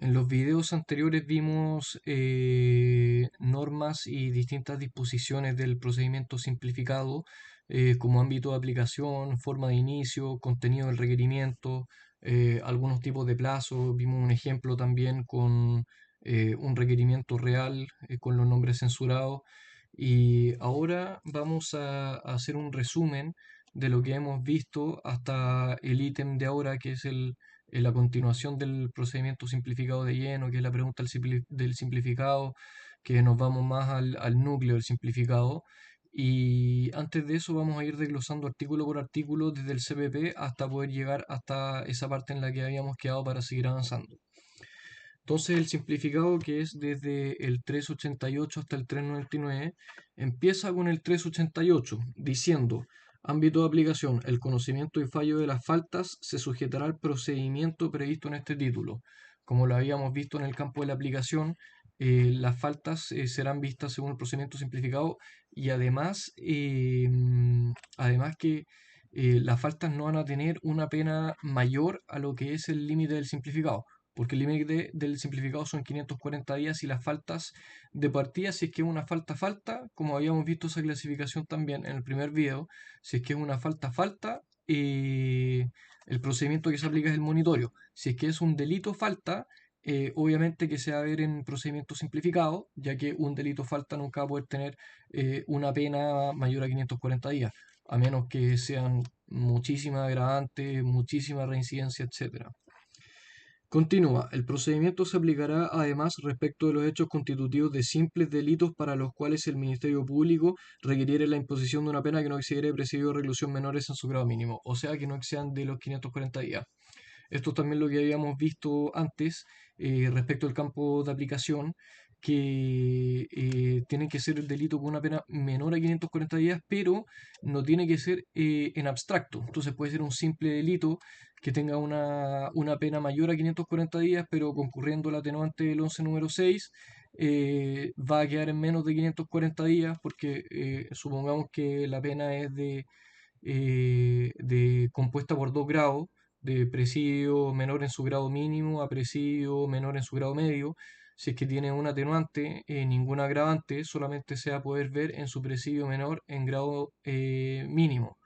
En los videos anteriores vimos normas y distintas disposiciones del procedimiento simplificado, como ámbito de aplicación, forma de inicio, contenido del requerimiento, algunos tipos de plazos. Vimos un ejemplo también con un requerimiento real, con los nombres censurados. Y ahora vamos a hacer un resumen de lo que hemos visto hasta el ítem de ahora, que es la continuación del procedimiento simplificado de lleno, que es la pregunta del simplificado, que nos vamos más al núcleo del simplificado. Y antes de eso vamos a ir desglosando artículo por artículo desde el CPP hasta poder llegar hasta esa parte en la que habíamos quedado para seguir avanzando. Entonces el simplificado, que es desde el 388 hasta el 399, empieza con el 388 diciendo: ámbito de aplicación: el conocimiento y fallo de las faltas se sujetará al procedimiento previsto en este título. Como lo habíamos visto en el campo de la aplicación, las faltas serán vistas según el procedimiento simplificado, y además que las faltas no van a tener una pena mayor a lo que es el límite del simplificado, porque el límite del simplificado son 540 días, y las faltas de partida, si es que es una falta, como habíamos visto esa clasificación también en el primer video, si es que es una falta, el procedimiento que se aplica es el monitorio. Si es que es un delito falta, obviamente que se va a ver en procedimiento simplificado, ya que un delito falta nunca va a poder tener una pena mayor a 540 días, a menos que sean muchísimas agravantes, muchísima reincidencia, etcétera. Continúa. El procedimiento se aplicará además respecto de los hechos constitutivos de simples delitos para los cuales el Ministerio Público requiriere la imposición de una pena que no excediere presidio de reclusión menores en su grado mínimo, o sea, que no excedan de los 540 días. Esto es también lo que habíamos visto antes respecto al campo de aplicación, que tiene que ser el delito con una pena menor a 540 días, pero no tiene que ser en abstracto. Entonces puede ser un simple delito que tenga una pena mayor a 540 días, pero concurriendo el atenuante del 11 número 6, va a quedar en menos de 540 días, porque supongamos que la pena es de compuesta por 2 grados, de presidio menor en su grado mínimo a presidio menor en su grado medio. Si es que tiene un atenuante, ningún agravante, solamente se va a poder ver en su presidio menor en grado mínimo.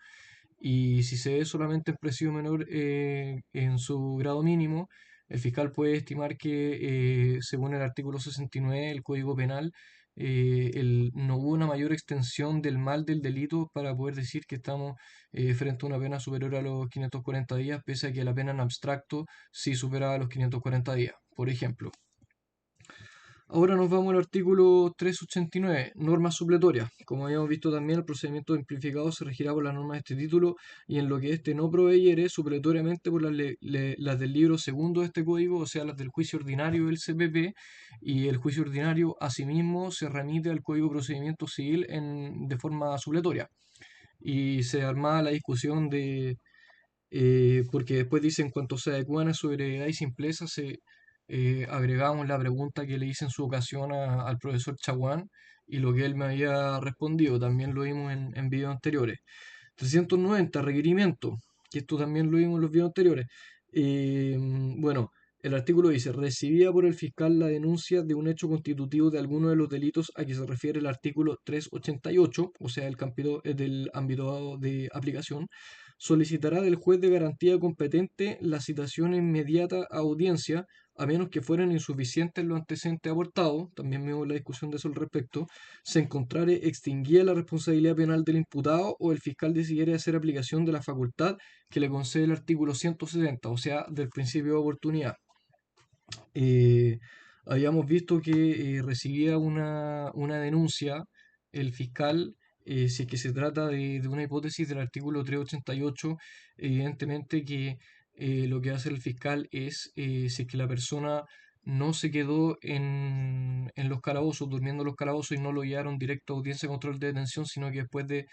Y si se ve solamente en presidio menor en su grado mínimo, el fiscal puede estimar que, según el artículo 69 del Código Penal, no hubo una mayor extensión del mal del delito para poder decir que estamos frente a una pena superior a los 540 días, pese a que la pena en abstracto sí superaba los 540 días, por ejemplo. Ahora nos vamos al artículo 389, normas supletorias. Como habíamos visto también, el procedimiento simplificado se regirá por las normas de este título, y en lo que éste no proveyere supletoriamente por las del libro segundo de este código, o sea, las del juicio ordinario del CPP, y el juicio ordinario asimismo se remite al Código de Procedimiento Civil de forma supletoria. Y se armaba la discusión porque después dicen: cuanto se adecuan a su brevedad y simpleza, agregamos la pregunta que le hice en su ocasión al profesor Chaguán, y lo que él me había respondido. También lo vimos en videos anteriores. 390, requerimiento, que esto también lo vimos en los videos anteriores. Bueno, el artículo dice: recibida por el fiscal la denuncia de un hecho constitutivo de alguno de los delitos a que se refiere el artículo 388, o sea, del ámbito de aplicación, solicitará del juez de garantía competente la citación inmediata a audiencia, a menos que fueran insuficientes los antecedentes aportados. También vimos la discusión de eso al respecto. Se encontrare extinguida la responsabilidad penal del imputado, o el fiscal decidiera hacer aplicación de la facultad que le concede el artículo 170, o sea, del principio de oportunidad. Eh, Habíamos visto que recibía una denuncia el fiscal, si es que se trata de una hipótesis del artículo 388. Evidentemente que lo que hace el fiscal es, si es que la persona no se quedó en los calabozos, durmiendo en los calabozos, y no lo llevaron directo a audiencia de control de detención, sino que después de,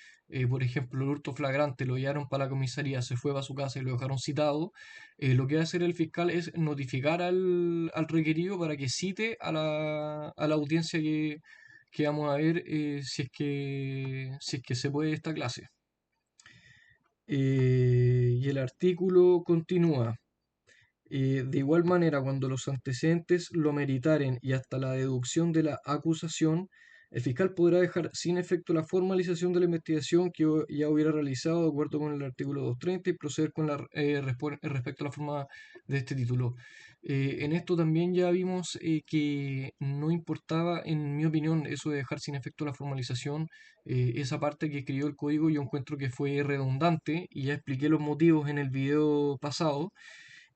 por ejemplo, el hurto flagrante, lo llevaron para la comisaría, se fue para su casa y lo dejaron citado. Lo que va a hacer el fiscal es notificar al requerido para que cite a la audiencia que vamos a ver, si es que se puede esta clase. Y el artículo continúa. De igual manera, cuando los antecedentes lo meritaren y hasta la deducción de la acusación, el fiscal podrá dejar sin efecto la formalización de la investigación que ya hubiera realizado de acuerdo con el artículo 230 y proceder con respecto a la forma de este título. En esto también ya vimos que no importaba, en mi opinión, eso de dejar sin efecto la formalización. Esa parte que escribió el código yo encuentro que fue redundante y ya expliqué los motivos en el video pasado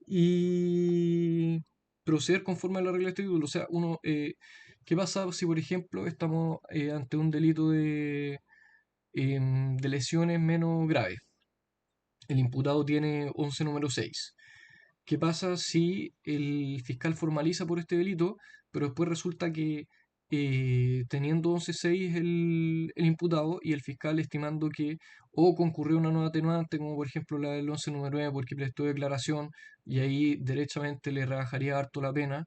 y proceder conforme a la regla de este título. O sea, ¿qué pasa si, por ejemplo, estamos ante un delito de lesiones menos graves? El imputado tiene 11 número 6. ¿Qué pasa si el fiscal formaliza por este delito, pero después resulta que teniendo 11.6 el imputado y el fiscal estimando que o concurrió una nueva atenuante, como por ejemplo la del 11 número 9 porque prestó declaración y ahí derechamente le rebajaría harto la pena,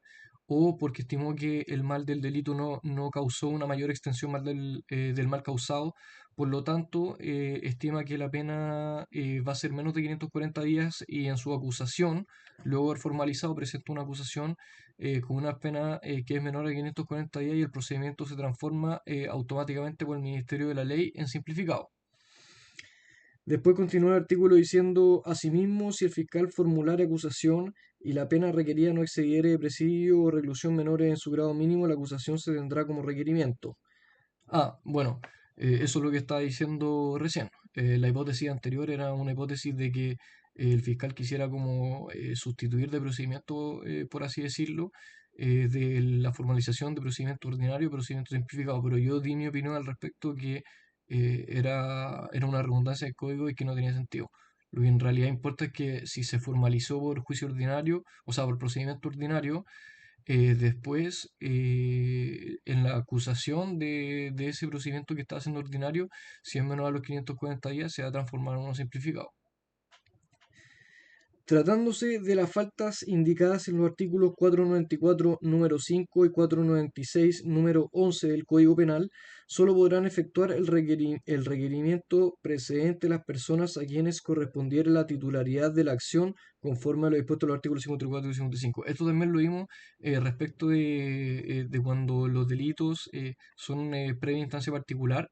o porque estimó que el mal del delito no causó una mayor extensión del mal causado, por lo tanto, estima que la pena va a ser menos de 540 días y en su acusación, luego de haber formalizado, presenta una acusación con una pena que es menor a 540 días y el procedimiento se transforma automáticamente por el Ministerio de la Ley en simplificado. Después continúa el artículo diciendo, asimismo, si el fiscal formulara acusación y la pena requerida no excediere de presidio o reclusión menores en su grado mínimo, la acusación se tendrá como requerimiento. Bueno, eso es lo que estaba diciendo recién. La hipótesis anterior era una hipótesis de que el fiscal quisiera como sustituir de procedimiento, por así decirlo, de la formalización de procedimiento ordinario a procedimiento simplificado, pero yo di mi opinión al respecto que era una redundancia del código y que no tenía sentido. Lo que en realidad importa es que si se formalizó por juicio ordinario, o sea, por procedimiento ordinario, después, en la acusación de ese procedimiento que está haciendo ordinario, si es menor a los 540 días, se va a transformar en uno simplificado. Tratándose de las faltas indicadas en los artículos 494 número 5 y 496 número 11 del Código Penal, solo podrán efectuar el requerimiento precedente las personas a quienes correspondiera la titularidad de la acción conforme a lo dispuesto en los artículos 54 y 55. Esto también lo vimos respecto de cuando los delitos son previa instancia particular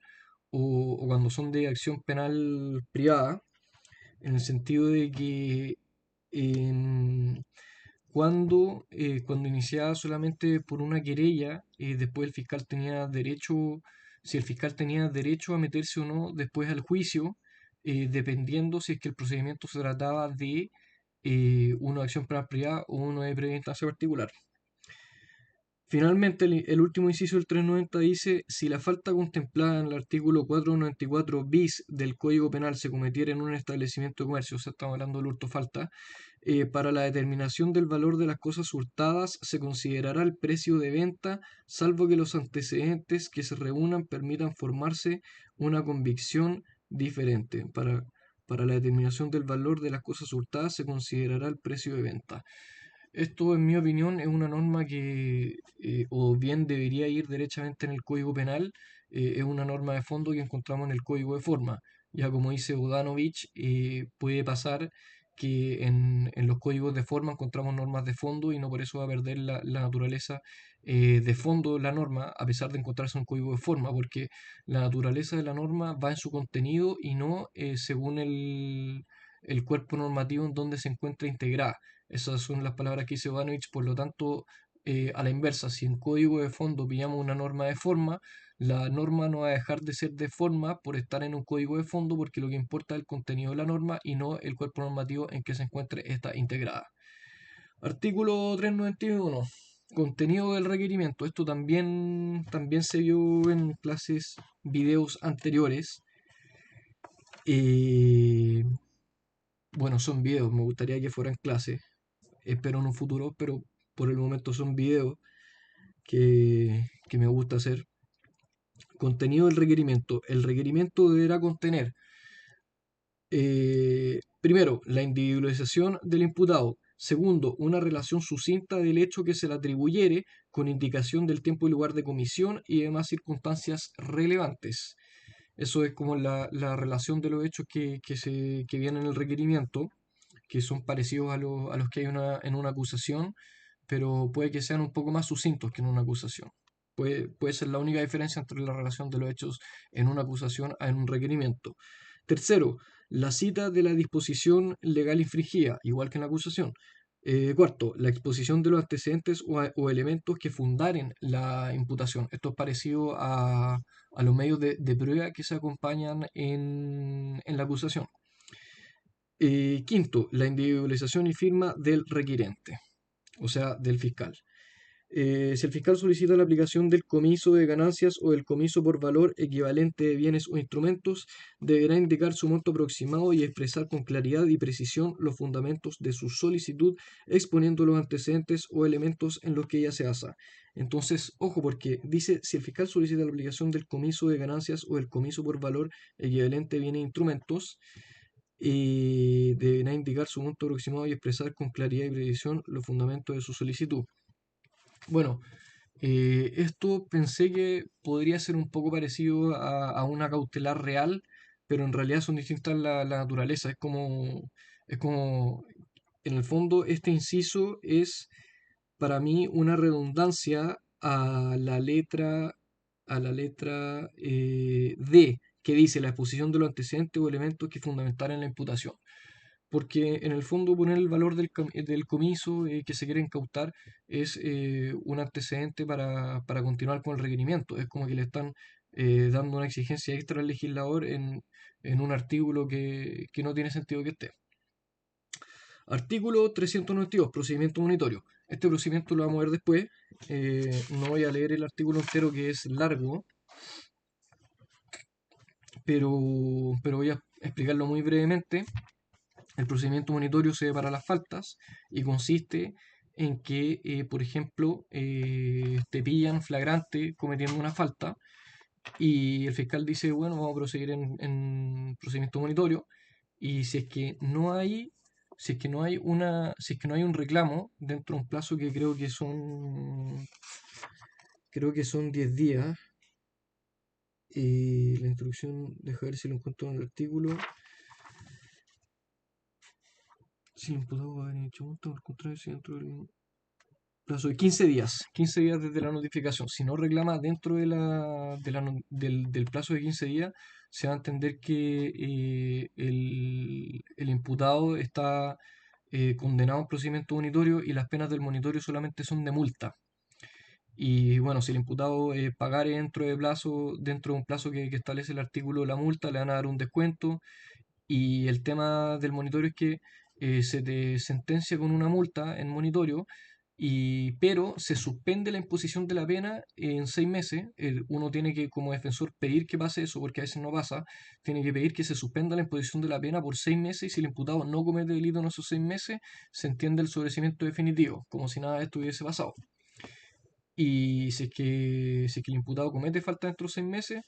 o cuando son de acción penal privada, en el sentido de que em, cuando iniciaba solamente por una querella, después el fiscal tenía derecho, si el fiscal tenía derecho a meterse o no después al juicio, dependiendo si es que el procedimiento se trataba de una acción penal privada o uno de previa instancia particular. Finalmente, el último inciso del 390 dice, si la falta contemplada en el artículo 494 bis del Código Penal se cometiera en un establecimiento de comercio, o sea, estamos hablando del hurto falta, para la determinación del valor de las cosas hurtadas se considerará el precio de venta, salvo que los antecedentes que se reúnan permitan formarse una convicción diferente. Para la determinación del valor de las cosas hurtadas se considerará el precio de venta. Esto, en mi opinión, es una norma que o bien debería ir derechamente en el Código Penal, es una norma de fondo que encontramos en el Código de Forma. Ya como dice Bodanovich, puede pasar que en los códigos de forma encontramos normas de fondo y no por eso va a perder la naturaleza de fondo de la norma, a pesar de encontrarse un código de forma, porque la naturaleza de la norma va en su contenido y no según el cuerpo normativo en donde se encuentra integrada. Esas son las palabras que dice Banovich, por lo tanto, a la inversa, si en código de fondo pillamos una norma de forma, la norma no va a dejar de ser de forma por estar en un código de fondo, porque lo que importa es el contenido de la norma y no el cuerpo normativo en que se encuentre esta integrada. Artículo 391. Contenido del requerimiento. Esto también se vio en clases, videos anteriores. Eh, bueno, son videos, me gustaría que fueran clases, espero en un futuro, pero por el momento son videos que me gusta hacer. Contenido del requerimiento. El requerimiento deberá contener, primero, la individualización del imputado. Segundo, una relación sucinta del hecho que se le atribuyere con indicación del tiempo y lugar de comisión y demás circunstancias relevantes. Eso es como la relación de los hechos que vienen en el requerimiento. que son parecidos a los que hay en una acusación, pero puede que sean un poco más sucintos que en una acusación. Puede ser la única diferencia entre la relación de los hechos en una acusación a en un requerimiento. Tercero, la cita de la disposición legal infringida, igual que en la acusación. Cuarto, la exposición de los antecedentes o elementos que fundaren la imputación. Esto es parecido a los medios de prueba que se acompañan en la acusación. Quinto, la individualización y firma del requirente, o sea, del fiscal. Si el fiscal solicita la aplicación del comiso de ganancias o del comiso por valor equivalente de bienes o instrumentos, deberá indicar su monto aproximado y expresar con claridad y precisión los fundamentos de su solicitud, exponiendo los antecedentes o elementos en los que ella se basa. Entonces, ojo, porque dice, si el fiscal solicita la aplicación del comiso de ganancias o del comiso por valor equivalente de bienes e instrumentos, deberá indicar su monto aproximado y expresar con claridad y precisión los fundamentos de su solicitud. Bueno, esto pensé que podría ser un poco parecido a una cautelar real, pero en realidad son distintas la naturaleza. Es como, en el fondo, este inciso es para mí una redundancia a la letra D, que dice la exposición de los antecedentes o elementos que fundamentaran la imputación, porque en el fondo poner el valor del comiso que se quiere incautar es un antecedente para continuar con el requerimiento. Es como que le están dando una exigencia extra al legislador en un artículo que no tiene sentido que esté. Artículo 392, procedimiento monitorio. Este procedimiento lo vamos a ver después. No voy a leer el artículo entero, que es largo, pero voy a explicarlo muy brevemente. El procedimiento monitorio se ve para las faltas y consiste en que, por ejemplo, te pillan flagrante cometiendo una falta y el fiscal dice, bueno, vamos a proseguir en procedimiento monitorio, y si es que no hay un reclamo dentro de un plazo que creo que son 10 días, la instrucción, deja ver si lo encuentro en el artículo. Si el imputado va a haber hecho multa, por contrario, si dentro del plazo de 15 días desde la notificación. Si no reclama dentro del plazo de 15 días, se va a entender que el imputado está condenado a un procedimiento monitorio y las penas del monitorio solamente son de multa. Y bueno, si el imputado pagare dentro de un plazo que establece el artículo de la multa, le van a dar un descuento. Y el tema del monitorio es que se te sentencia con una multa en monitorio, pero se suspende la imposición de la pena en 6 meses. Uno tiene que, como defensor, pedir que pase eso, porque a veces no pasa. Tiene que pedir que se suspenda la imposición de la pena por 6 meses, y si el imputado no comete delito en esos 6 meses, se entiende el sobreseimiento definitivo, como si nada de esto hubiese pasado. Y si es que el imputado comete falta dentro de 6 meses,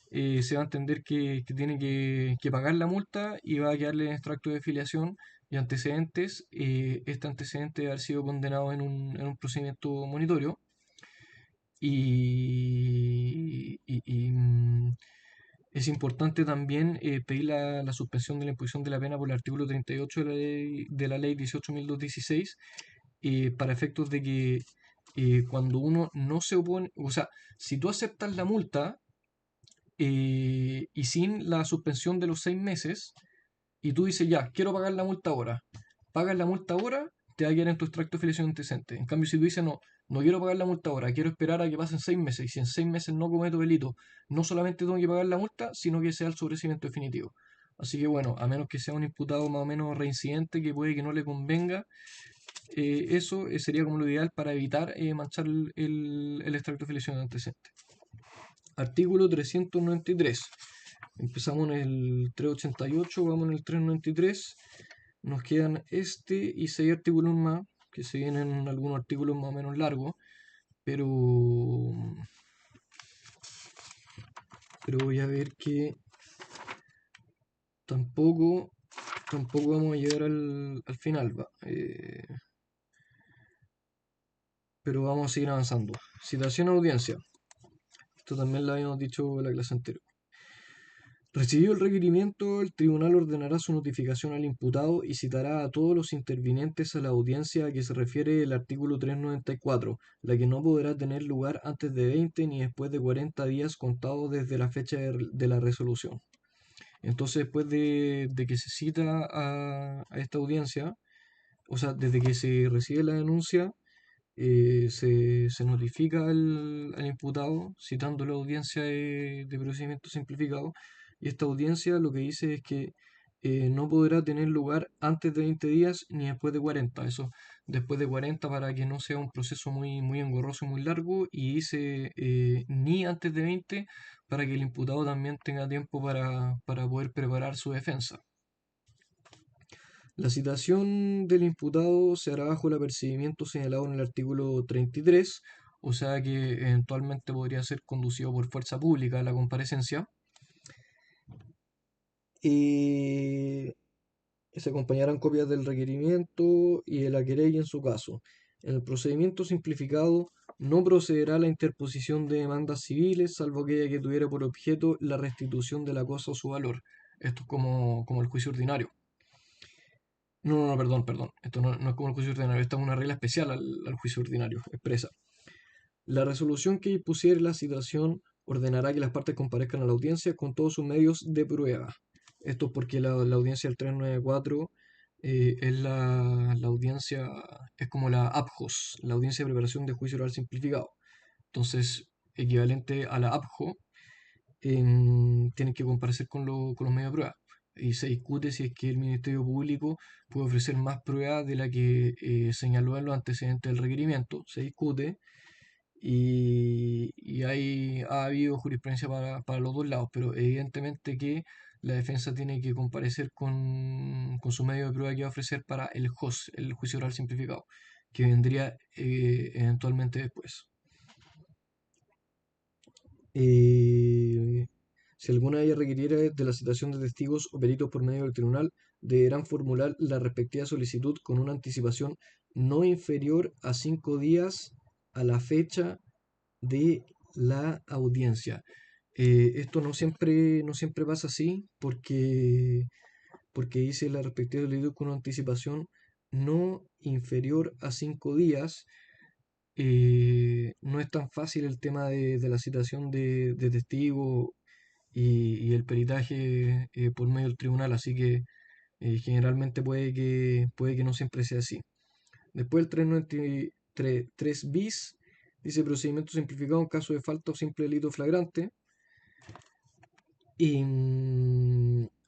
se va a entender que tiene que pagar la multa y va a quedarle en extracto de filiación y antecedentes. Este antecedente debe haber sido condenado en un procedimiento monitorio. Y es importante también pedir la suspensión de la imposición de la pena por el artículo 38 de la ley 18.216, para efectos de que cuando uno no se opone, o sea, si tú aceptas la multa y sin la suspensión de los 6 meses, y tú dices, ya, quiero pagar la multa ahora, pagas la multa ahora, te va a quedar en tu extracto de filiación antecedente. En cambio, si tú dices, no, no quiero pagar la multa ahora, quiero esperar a que pasen 6 meses, y si en 6 meses no cometo delito, no solamente tengo que pagar la multa, sino que sea el sobreseimiento definitivo. Así que bueno, a menos que sea un imputado más o menos reincidente que puede que no le convenga, eso sería como lo ideal para evitar manchar el extracto de filiación antecedente. Artículo 393. Empezamos en el 388, vamos en el 393. Nos quedan este y 6 artículos más, que se vienen algunos artículos más o menos largos, pero, pero voy a ver que tampoco, tampoco vamos a llegar al final, pero vamos a seguir avanzando. Citación a audiencia. Esto también lo habíamos dicho en la clase anterior. Recibido el requerimiento, el tribunal ordenará su notificación al imputado y citará a todos los intervinientes a la audiencia a que se refiere el artículo 394, la que no podrá tener lugar antes de 20 ni después de 40 días contados desde la fecha de la resolución. Entonces, después de que se cita a esta audiencia, o sea, desde que se recibe la denuncia, se notifica al imputado citando la audiencia de procedimiento simplificado, y esta audiencia lo que dice es que no podrá tener lugar antes de 20 días ni después de 40. Eso después de 40 para que no sea un proceso muy engorroso y muy largo, y dice ni antes de 20 para que el imputado también tenga tiempo para poder preparar su defensa. La citación del imputado se hará bajo el apercibimiento señalado en el artículo 33, o sea que eventualmente podría ser conducido por fuerza pública a la comparecencia. Y se acompañarán copias del requerimiento y de la querella en su caso. En el procedimiento simplificado no procederá a la interposición de demandas civiles, salvo aquella que tuviera por objeto la restitución de la cosa o su valor. Esto es como el juicio ordinario. No, perdón. Esto no es como el juicio ordinario. Esta es una regla especial al juicio ordinario, expresa. La resolución que impusiere la citación ordenará que las partes comparezcan a la audiencia con todos sus medios de prueba. Esto es porque la audiencia del 394 es la audiencia, es como la APJOS, la audiencia de preparación de juicio oral simplificado. Entonces, equivalente a la APJO, tienen que comparecer con los medios de prueba. Y se discute si es que el Ministerio Público puede ofrecer más pruebas de la que señaló en los antecedentes del requerimiento. Se discute y ha habido jurisprudencia para los dos lados, pero evidentemente que la defensa tiene que comparecer con su medio de prueba que va a ofrecer para el JOS, el juicio oral simplificado, que vendría eventualmente después. Eh, si alguna de ellas requiriera de la citación de testigos o peritos por medio del tribunal, deberán formular la respectiva solicitud con una anticipación no inferior a 5 días a la fecha de la audiencia. Esto no siempre pasa así porque dice la respectiva solicitud con una anticipación no inferior a 5 días. No es tan fácil el tema de la citación de testigos y el peritaje por medio del tribunal, así que generalmente puede que no siempre sea así. Después el 393 bis dice procedimiento simplificado en caso de falta o simple delito flagrante. Y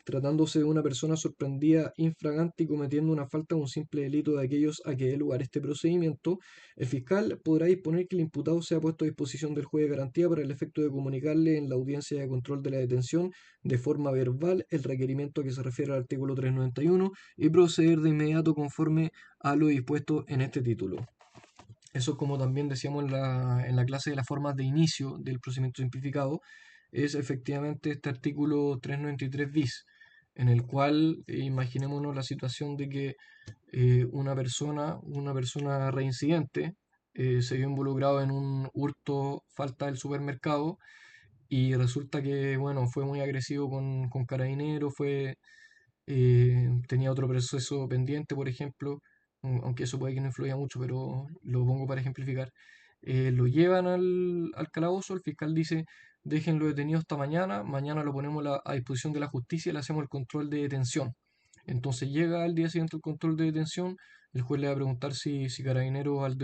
tratándose de una persona sorprendida infragante y cometiendo una falta o un simple delito de aquellos a que dé lugar este procedimiento, el fiscal podrá disponer que el imputado sea puesto a disposición del juez de garantía para el efecto de comunicarle en la audiencia de control de la detención de forma verbal el requerimiento que se refiere al artículo 391 y proceder de inmediato conforme a lo dispuesto en este título. Eso, como también decíamos en la clase de las formas de inicio del procedimiento simplificado, es efectivamente este artículo 393 bis, en el cual imaginémonos la situación de que una persona reincidente se vio involucrado en un hurto, falta del supermercado, y resulta que, bueno, fue muy agresivo con carabineros, tenía otro proceso pendiente, por ejemplo, aunque eso puede que no influya mucho, pero lo pongo para ejemplificar. Lo llevan al calabozo, el fiscal dice, déjenlo detenido hasta mañana, mañana lo ponemos a disposición de la justicia y le hacemos el control de detención. Entonces llega al día siguiente el control de detención, el juez le va a preguntar si Carabineros al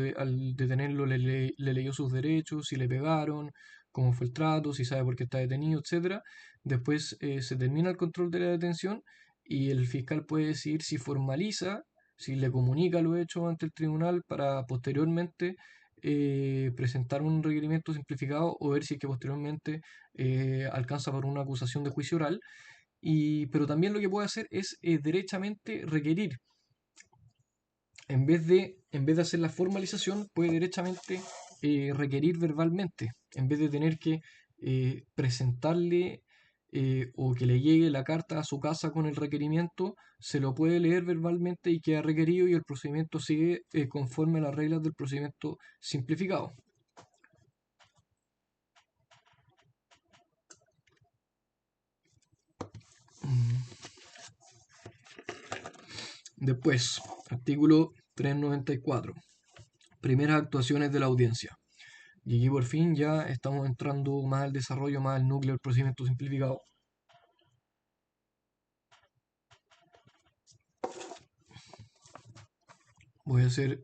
detenerlo le leyó sus derechos, si le pegaron, cómo fue el trato, si sabe por qué está detenido, etcétera. Después se termina el control de la detención y el fiscal puede decidir si formaliza, si le comunica lo hecho ante el tribunal para posteriormente presentar un requerimiento simplificado o ver si es que posteriormente alcanza por una acusación de juicio oral. Pero también lo que puede hacer es derechamente requerir. En vez de hacer la formalización, puede derechamente requerir verbalmente, en vez de tener que presentarle o que le llegue la carta a su casa con el requerimiento, se lo puede leer verbalmente y queda requerido y el procedimiento sigue conforme a las reglas del procedimiento simplificado. Después, artículo 394. Primeras actuaciones de la audiencia. Y aquí por fin ya estamos entrando más al desarrollo, más al núcleo del procedimiento simplificado. Voy a hacer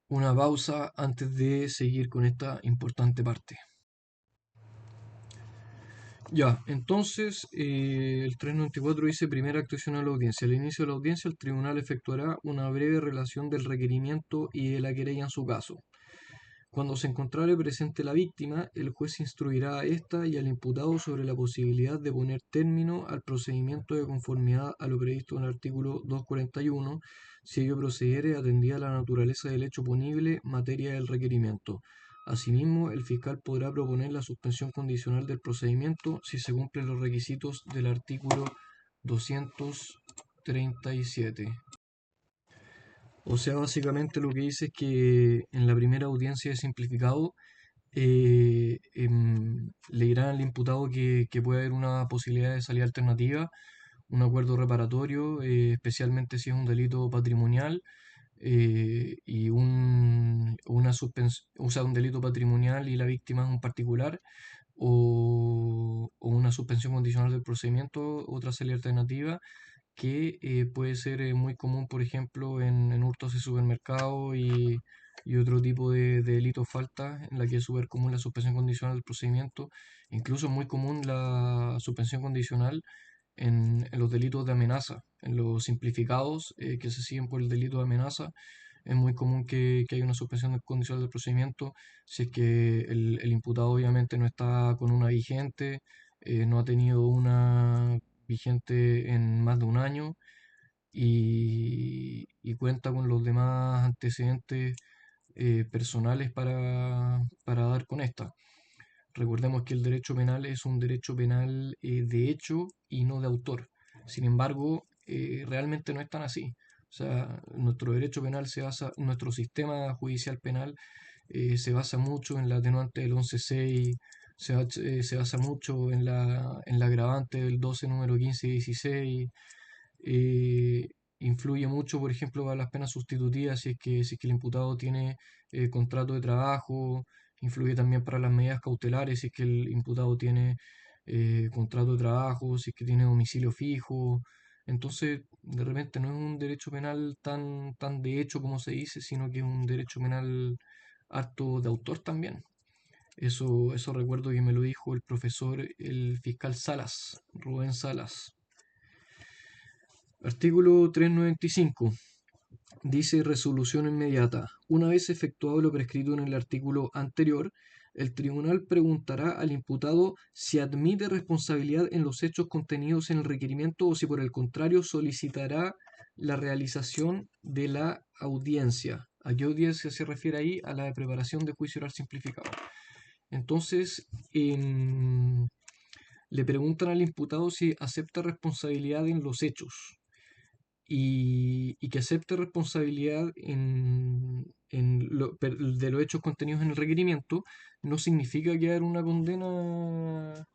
una pausa antes de seguir con esta importante parte. Ya, entonces el 394 dice primera actuación a la audiencia. Al inicio de la audiencia, el tribunal efectuará una breve relación del requerimiento y de la querella en su caso. Cuando se encontrare presente la víctima, el juez instruirá a ésta y al imputado sobre la posibilidad de poner término al procedimiento de conformidad a lo previsto en el artículo 241, si ello procediere atendida la naturaleza del hecho punible, materia del requerimiento. Asimismo, el fiscal podrá proponer la suspensión condicional del procedimiento si se cumplen los requisitos del artículo 237. O sea, básicamente lo que dice es que en la primera audiencia de simplificado le dirán al imputado que puede haber una posibilidad de salida alternativa, un acuerdo reparatorio, especialmente si es un delito patrimonial y o sea, un delito patrimonial y la víctima es un particular, o una suspensión condicional del procedimiento, otra salida alternativa que puede ser muy común, por ejemplo, en hurtos de supermercado y otro tipo de delitos falta, en la que es súper común la suspensión condicional del procedimiento. Incluso es muy común la suspensión condicional en los delitos de amenaza, en los simplificados que se siguen por el delito de amenaza. Es muy común que haya una suspensión condicional del procedimiento si es que el imputado obviamente no está con una vigente, no ha tenido una vigente en más de un año y cuenta con los demás antecedentes personales para dar con esta. Recordemos que el derecho penal es un derecho penal de hecho y no de autor. Sin embargo, realmente no es tan así. O sea, nuestro derecho penal se basa, nuestro sistema judicial penal se basa mucho en la atenuante del 11.6, se basa mucho en la agravante del 12 número 15 y 16, eh, influye mucho, por ejemplo, para las penas sustitutivas, si es que el imputado tiene contrato de trabajo, influye también para las medidas cautelares, si es que el imputado tiene contrato de trabajo, si es que tiene domicilio fijo. Entonces, de repente no es un derecho penal tan de hecho como se dice, sino que es un derecho penal harto de autor también. Eso recuerdo que me lo dijo el profesor, el fiscal Salas, Rubén Salas. Artículo 395. Dice resolución inmediata. Una vez efectuado lo prescrito en el artículo anterior, el tribunal preguntará al imputado si admite responsabilidad en los hechos contenidos en el requerimiento o si por el contrario solicitará la realización de la audiencia. ¿A qué audiencia se refiere ahí? A la de preparación de juicio oral simplificado. Entonces, le preguntan al imputado si acepta responsabilidad en los hechos y que acepte responsabilidad de los hechos contenidos en el requerimiento, no significa que haya una condena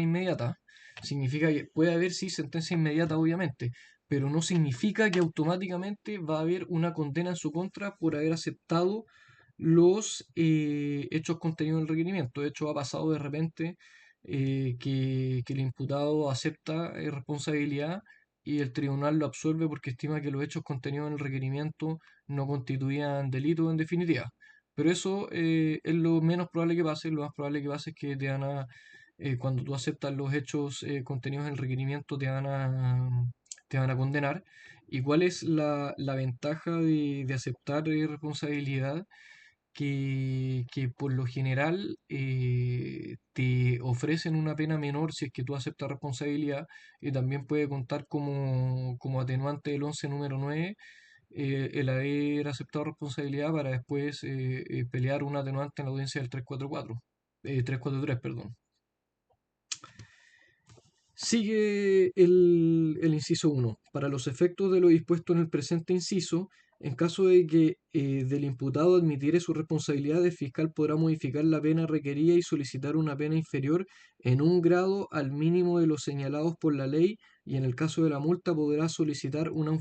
inmediata. Significa que puede haber, sí, sentencia inmediata, obviamente, pero no significa que automáticamente va a haber una condena en su contra por haber aceptado los hechos contenidos en el requerimiento. De hecho, ha pasado de repente que el imputado acepta responsabilidad y el tribunal lo absuelve porque estima que los hechos contenidos en el requerimiento no constituían delito en definitiva. Pero eso es lo menos probable que pase. Lo más probable que pase es que cuando tú aceptas los hechos contenidos en el requerimiento, te van a condenar. ¿Y cuál es la ventaja de aceptar responsabilidad? Que por lo general te ofrecen una pena menor si es que tú aceptas responsabilidad, y también puede contar como atenuante del 11 número 9 el haber aceptado responsabilidad para después pelear un atenuante en la audiencia del 343, perdón. Sigue el inciso 1. Para los efectos de lo dispuesto en el presente inciso, En caso de que del imputado admitiere su responsabilidad, el fiscal podrá modificar la pena requerida y solicitar una pena inferior en un grado al mínimo de los señalados por la ley, y en el caso de la multa podrá solicitar una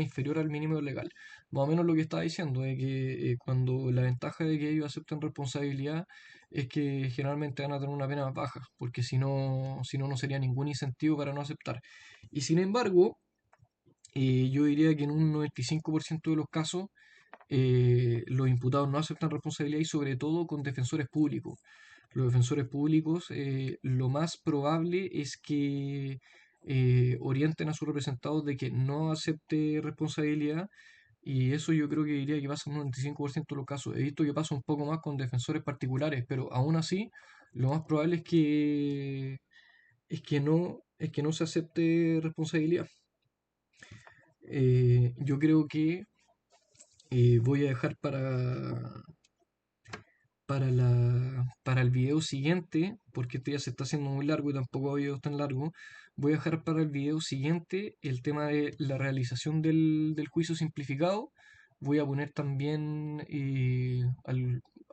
inferior al mínimo legal. Más o menos lo que estaba diciendo, de que cuando la ventaja de que ellos acepten responsabilidad es que generalmente van a tener una pena más baja, porque si no, no sería ningún incentivo para no aceptar. Y sin embargo, yo diría que en un 95% de los casos los imputados no aceptan responsabilidad, y sobre todo con defensores públicos. Los defensores públicos, lo más probable es que orienten a sus representados de que no acepte responsabilidad, y eso yo creo que diría que pasa en un 95% de los casos. He visto que pasa un poco más con defensores particulares, pero aún así lo más probable es que no se acepte responsabilidad. Yo creo que voy a dejar para el video siguiente, porque este ya se está haciendo muy largo y tampoco ha habido tan largo. Voy a dejar para el video siguiente el tema de la realización del juicio simplificado. Voy a poner también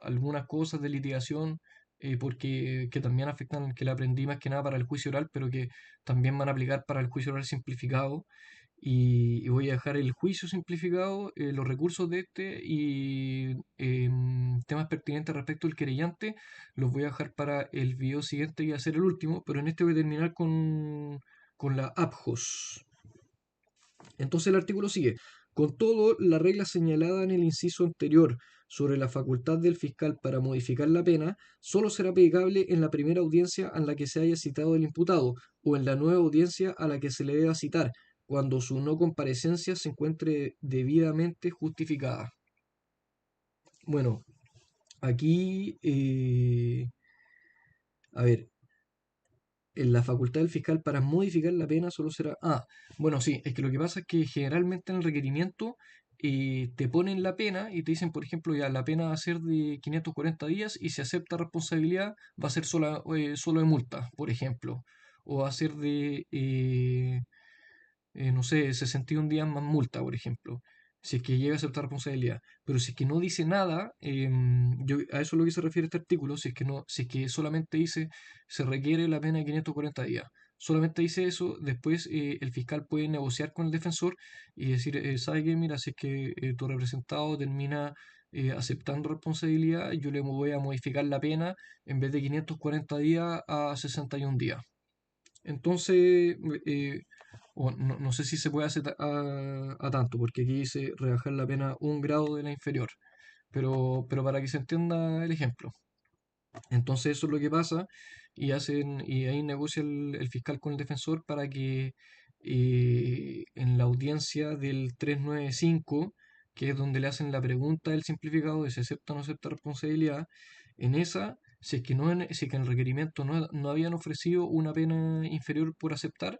algunas cosas de litigación, porque que también afectan, que la aprendí más que nada para el juicio oral, pero que también van a aplicar para el juicio oral simplificado. Y voy a dejar el juicio simplificado, los recursos de este y temas pertinentes respecto al querellante, los voy a dejar para el video siguiente, que va a ser el último, pero en este voy a terminar con la APJOS. Entonces el artículo sigue. Con todo, la regla señalada en el inciso anterior sobre la facultad del fiscal para modificar la pena solo será aplicable en la primera audiencia a la que se haya citado el imputado, o en la nueva audiencia a la que se le deba citar, cuando su no comparecencia se encuentre debidamente justificada. Bueno, aquí, a ver, en la facultad del fiscal para modificar la pena solo será... Ah, bueno, sí, es que lo que pasa es que generalmente en el requerimiento te ponen la pena y te dicen, por ejemplo, ya la pena va a ser de 540 días, y si acepta responsabilidad va a ser solo de multa, por ejemplo. O va a ser de, no sé, 61 días más multa, por ejemplo, si es que llega a aceptar responsabilidad. Pero si es que no dice nada, a eso es lo que se refiere este artículo. Si es que solamente dice se requiere la pena de 540 días, solamente dice eso, después el fiscal puede negociar con el defensor y decir, ¿sabe qué? Mira, si es que tu representado termina aceptando responsabilidad, yo le voy a modificar la pena en vez de 540 días a 61 días. Entonces, o no sé si se puede hacer a tanto, porque aquí dice rebajar la pena un grado de la inferior, pero para que se entienda el ejemplo. Entonces eso es lo que pasa, y ahí negocia el fiscal con el defensor para que en la audiencia del 395, que es donde le hacen la pregunta del simplificado de si acepta o no acepta responsabilidad, en esa, si es que en el requerimiento no habían ofrecido una pena inferior por aceptar,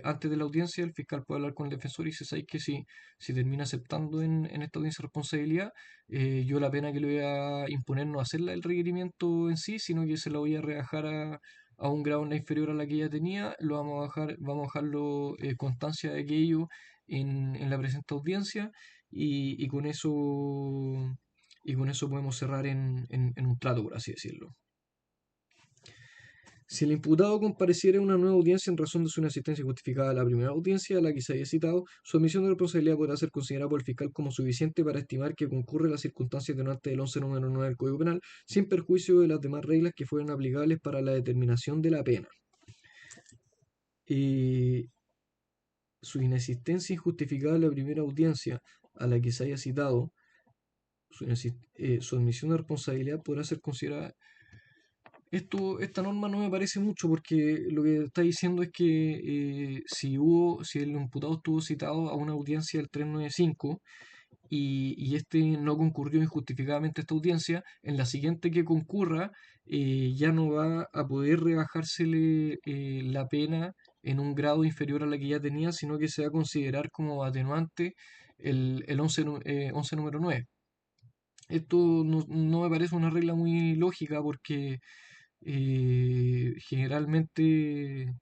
antes de la audiencia el fiscal puede hablar con el defensor y dice, ¿sabes que si termina aceptando en esta audiencia de responsabilidad, yo la pena que le voy a imponer no va a ser la del requerimiento en sí, sino que se la voy a rebajar a un grado no inferior a la que ya tenía? Lo vamos a dejarlo constancia de aquello en la presente audiencia, y con eso podemos cerrar en un trato, por así decirlo. Si el imputado compareciera a una nueva audiencia en razón de su inasistencia justificada a la primera audiencia a la que se haya citado, su admisión de responsabilidad podrá ser considerada por el fiscal como suficiente para estimar que concurre las circunstancias atenuantes del 11 número 9 del Código Penal, sin perjuicio de las demás reglas que fueron aplicables para la determinación de la pena. Y su inexistencia injustificada en la primera audiencia a la que se haya citado, su admisión de responsabilidad podrá ser considerada. Esta norma no me parece mucho, porque lo que está diciendo es que si el imputado estuvo citado a una audiencia del 395 y este no concurrió injustificadamente a esta audiencia, en la siguiente que concurra ya no va a poder rebajársele la pena en un grado inferior a la que ya tenía, sino que se va a considerar como atenuante el 11 número 9. Esto no me parece una regla muy lógica, porque generalmente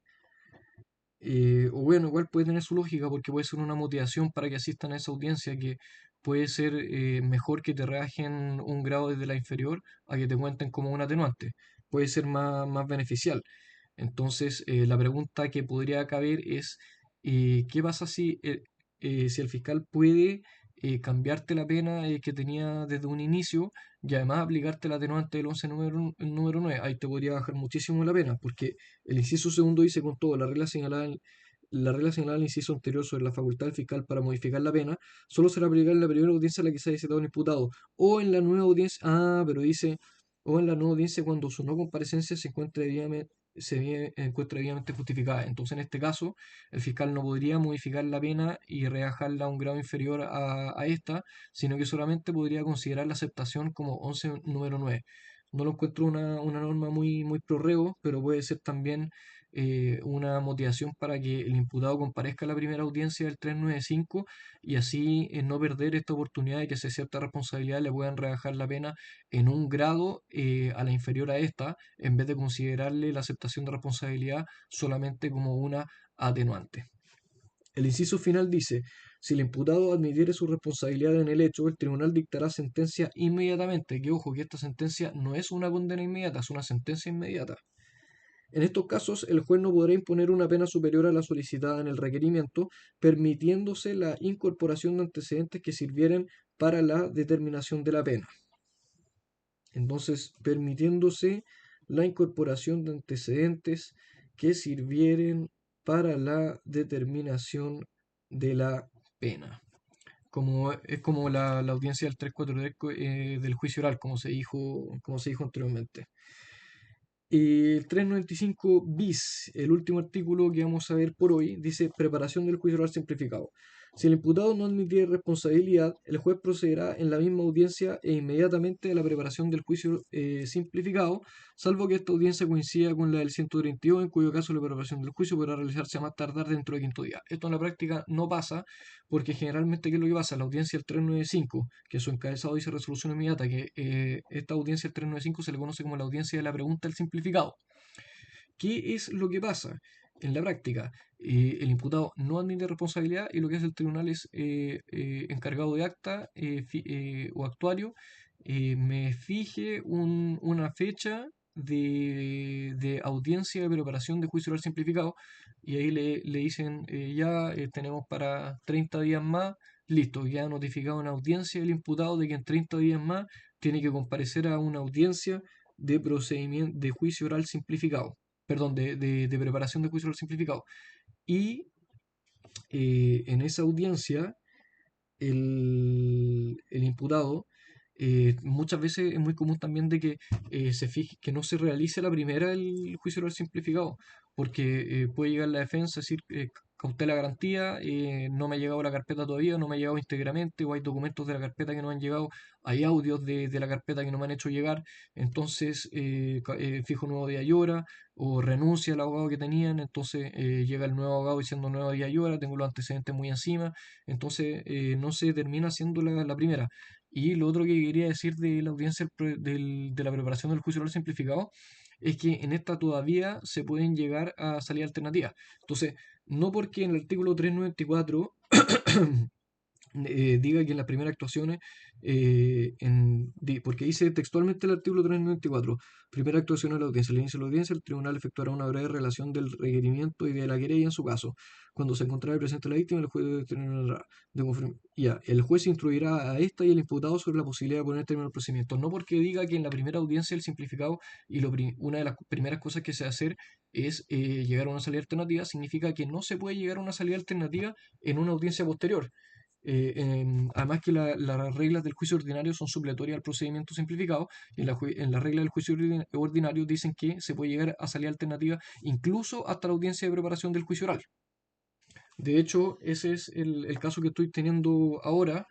O bueno, igual puede tener su lógica porque puede ser una motivación para que asistan a esa audiencia que puede ser mejor que te rebajen un grado desde la inferior a que te cuenten como un atenuante. Puede ser más beneficial. Entonces, la pregunta que podría caber es, ¿qué pasa si el fiscal puede cambiarte la pena que tenía desde un inicio y además aplicarte el atenuante del 11 número 9? Ahí te podría bajar muchísimo la pena, porque el inciso segundo dice con todo, la regla señalada en el inciso anterior sobre la facultad del fiscal para modificar la pena solo será aplicable en la primera audiencia en la que se haya citado un imputado o en la nueva audiencia, pero dice, o en la nueva audiencia cuando su no comparecencia encuentra debidamente justificada. Entonces, en este caso, el fiscal no podría modificar la pena y rebajarla a un grado inferior a esta, sino que solamente podría considerar la aceptación como 11 número 9. No lo encuentro una norma muy pro reo, pero puede ser también una motivación para que el imputado comparezca a la primera audiencia del 395 y así no perder esta oportunidad de que se cierta responsabilidad le puedan rebajar la pena en un grado a la inferior a esta, en vez de considerarle la aceptación de responsabilidad solamente como una atenuante. El inciso final dice, si el imputado admitiere su responsabilidad en el hecho, el tribunal dictará sentencia inmediatamente. Que ojo, que esta sentencia no es una condena inmediata, es una sentencia inmediata. En estos casos, el juez no podrá imponer una pena superior a la solicitada en el requerimiento, permitiéndose la incorporación de antecedentes que sirvieren para la determinación de la pena. Entonces, permitiéndose la incorporación de antecedentes que sirvieren para la determinación de la pena. Es como la audiencia del 343 del juicio oral, como se dijo anteriormente. El 395 bis, el último artículo que vamos a ver por hoy, dice preparación del juicio oral simplificado. Si el imputado no admite responsabilidad, el juez procederá en la misma audiencia e inmediatamente a la preparación del juicio simplificado, salvo que esta audiencia coincida con la del 132, en cuyo caso la preparación del juicio podrá realizarse a más tardar dentro del quinto día. Esto en la práctica no pasa, porque generalmente, ¿qué es lo que pasa? La audiencia del 395, que su encabezado dice resolución inmediata, que esta audiencia del 395 se le conoce como la audiencia de la pregunta del simplificado. ¿Qué es lo que pasa? En la práctica, el imputado no admite responsabilidad y lo que hace el tribunal es, encargado de acta o actuario, me fije una fecha de audiencia de preparación de juicio oral simplificado y ahí le dicen, ya tenemos para 30 días más, listo, ya ha notificado una audiencia el imputado de que en 30 días más tiene que comparecer a una audiencia de procedimiento de juicio oral simplificado, perdón, de preparación de juicio oral simplificado. Y en esa audiencia, el imputado, muchas veces es muy común también de que se fije que no se realice la primera el juicio oral simplificado, porque puede llegar la defensa a decir cautela garantía, no me ha llegado la carpeta todavía, no me ha llegado íntegramente, o hay documentos de la carpeta que no han llegado, hay audios de la carpeta que no me han hecho llegar, entonces fijo nuevo día y hora, o renuncia al abogado que tenían, entonces llega el nuevo abogado diciendo nuevo día y hora, tengo los antecedentes muy encima, entonces no se termina haciendo la primera. Y lo otro que quería decir de la audiencia de la preparación del juicio oral simplificado es que en esta todavía se pueden llegar a salir alternativas. Entonces, no porque en el artículo 394 diga que en las primeras actuaciones, porque dice textualmente el artículo 394, primera actuación de la audiencia, al inicio de la audiencia, el tribunal efectuará una breve relación del requerimiento y de la querella en su caso. Cuando se encontrare presente la víctima, el juez determinará el juez instruirá a esta y el imputado sobre la posibilidad de poner término al procedimiento. No porque diga que en la primera audiencia el simplificado y una de las primeras cosas que se va a hacer es llegar a una salida alternativa, significa que no se puede llegar a una salida alternativa en una audiencia posterior. Además que las reglas del juicio ordinario son supletorias al procedimiento simplificado y en la regla del juicio ordinario dicen que se puede llegar a salida alternativa incluso hasta la audiencia de preparación del juicio oral. De hecho, ese es el caso que estoy teniendo ahora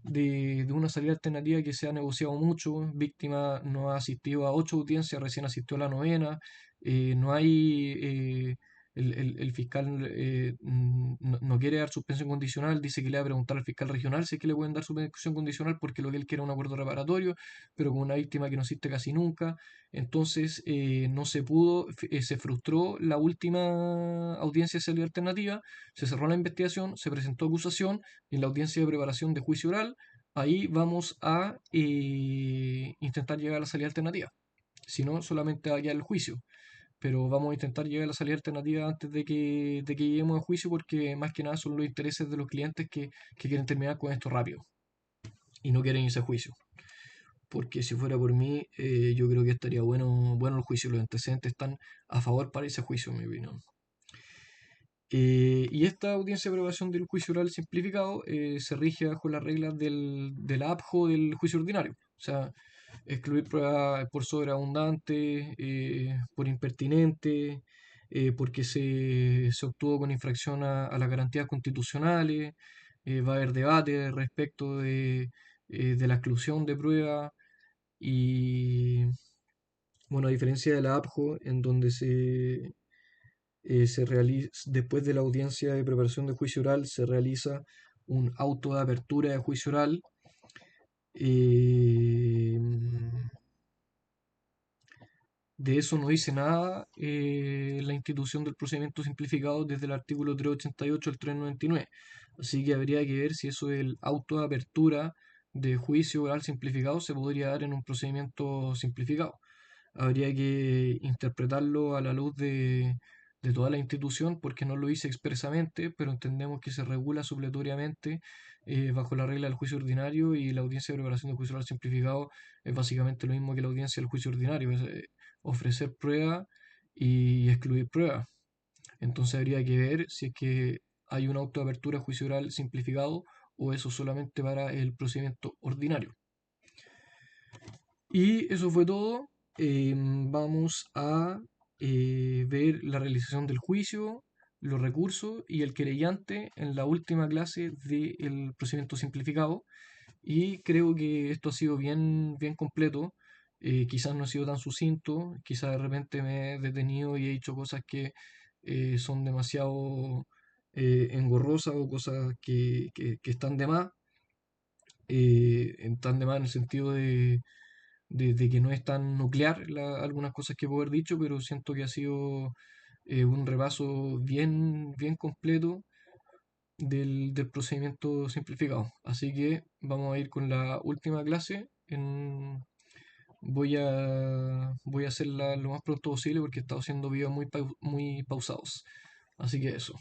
de una salida alternativa que se ha negociado mucho. Víctima no ha asistido a 8 audiencias, recién asistió a la novena. No hay el fiscal no quiere dar suspensión condicional, dice que le va a preguntar al fiscal regional si es que le pueden dar suspensión condicional porque lo que él quiere es un acuerdo reparatorio, pero con una víctima que no existe casi nunca. Entonces no se pudo, se frustró la última audiencia de salida alternativa, se cerró la investigación, se presentó acusación y en la audiencia de preparación de juicio oral, ahí vamos a intentar llegar a la salida alternativa. Si no, solamente va a quedar el juicio, pero vamos a intentar llegar a la salida alternativa antes de que lleguemos a juicio porque más que nada son los intereses de los clientes que quieren terminar con esto rápido y no quieren irse a juicio. Porque si fuera por mí, yo creo que estaría bueno el juicio. Los antecedentes están a favor para ese juicio, en mi opinión. Y esta audiencia de aprobación del juicio oral simplificado se rige bajo las reglas de la APJO del juicio ordinario. O sea, excluir pruebas por sobreabundante, por impertinente, porque se obtuvo con infracción a las garantías constitucionales. Va a haber debate respecto de la exclusión de pruebas y, bueno, a diferencia de la APJO, en donde se realiza, después de la audiencia de preparación de juicio oral, se realiza un auto de apertura de juicio oral. eh, de eso no dice nada la institución del procedimiento simplificado desde el artículo 388 al 399. Así que habría que ver si eso del auto de apertura de juicio oral simplificado se podría dar en un procedimiento simplificado. Habría que interpretarlo a la luz de toda la institución porque no lo dice expresamente, pero entendemos que se regula supletoriamente bajo la regla del juicio ordinario y la audiencia de preparación de juicio oral simplificado es básicamente lo mismo que la audiencia del juicio ordinario, es ofrecer prueba y excluir prueba. Entonces habría que ver si es que hay una autoapertura de juicio oral simplificado o eso solamente para el procedimiento ordinario. Y eso fue todo. Vamos a ver la realización del juicio, los recursos y el querellante en la última clase del procedimiento simplificado. Y creo que esto ha sido bien completo. Quizás no ha sido tan sucinto, quizás de repente me he detenido y he dicho cosas que son demasiado engorrosas o cosas que están de más. Están de más en el sentido de que no es tan nuclear algunas cosas que puedo haber dicho, pero siento que ha sido un repaso bien completo del procedimiento simplificado. Así que vamos a ir con la última clase. Voy a hacerla lo más pronto posible porque he estado haciendo videos muy pausados. Así que eso.